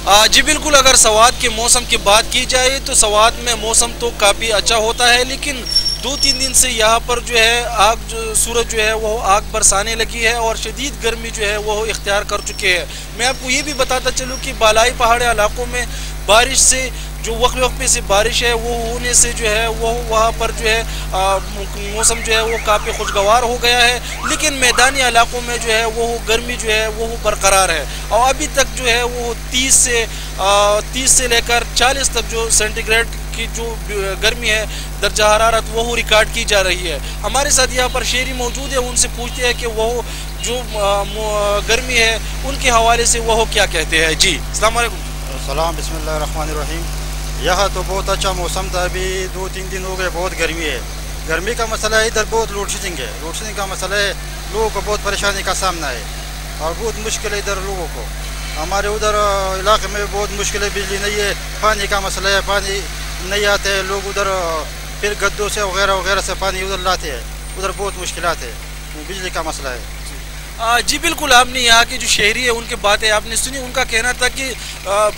जी बिल्कुल, अगर सवात के मौसम की बात की जाए तो सवात में मौसम तो काफ़ी अच्छा होता है, लेकिन 2-3 दिन से यहाँ पर जो है आग जो सूरज जो है वो आग बरसाने लगी है और शदीद गर्मी जो है वो इख्तियार कर चुके हैं। मैं आपको ये भी बताता चलूँ कि बालाई पहाड़ी इलाकों में बारिश से जो वक्त पे से बारिश है वो होने से जो है वो वहाँ पर जो है मौसम जो है वो काफ़ी खुशगवार हो गया है, लेकिन मैदानी इलाकों में जो है वो गर्मी जो है वो बरकरार है और अभी तक जो है वो 30 से लेकर 40 तक जो सेंटीग्रेड की जो गर्मी है दर्जा हरारत वो रिकॉर्ड की जा रही है। हमारे साथ यहाँ पर शहरी मौजूद है, उनसे पूछते हैं कि वो जो गर्मी है उनके हवाले से वो क्या कहते हैं। जी अस्सलाम वालेकुम। सलाम, बिस्मिल्लाहिर्रहमानिर्रहीम। यहाँ तो बहुत अच्छा मौसम था, अभी 2-3 दिन हो गए बहुत गर्मी है। गर्मी का मसला है, इधर बहुत लोड शेडिंग है। लोड शेडिंग का मसला है, लोगों को बहुत परेशानी का सामना है और बहुत मुश्किल है इधर लोगों को। हमारे उधर इलाके में बहुत मुश्किल है, बिजली नहीं है, पानी का मसला है, पानी नहीं आते हैं लोग उधर, फिर गद्दों से वगैरह वगैरह से पानी उधर लाते हैं, उधर बहुत मुश्किलात है, बिजली का मसला है। जी बिल्कुल, आपने यहाँ के जो शहरी है उनकी बातें आपने सुनी। उनका कहना था कि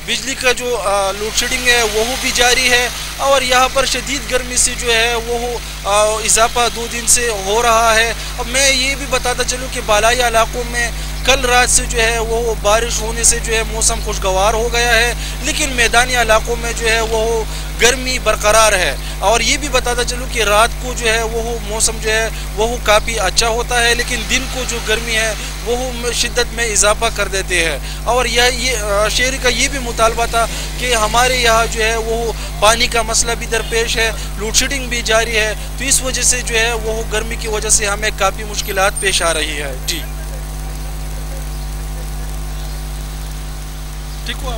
बिजली का जो लोड शेडिंग है वो भी जारी है और यहाँ पर शदीद गर्मी से जो है वो इजाफा 2 दिन से हो रहा है। अब मैं ये भी बताता चलूँ कि बालाई इलाकों में कल रात से जो है वो बारिश होने से जो है मौसम खुशगवार हो गया है, लेकिन मैदानी इलाकों में जो है वो गर्मी बरकरार है। और ये भी बताता चलूँ कि रात को जो है वो मौसम जो है वो काफ़ी अच्छा होता है, लेकिन दिन को जो गर्मी है वो शिद्दत में इजाफा कर देते हैं। और ये शहरी का ये भी मुतालबा था कि हमारे यहाँ जो है वो पानी का मसला भी दरपेश है, लोड शेडिंग भी जारी है, तो इस वजह से जो है वो गर्मी की वजह से हमें काफ़ी मुश्किलात पेश आ रही है। जी ठीक हुआ।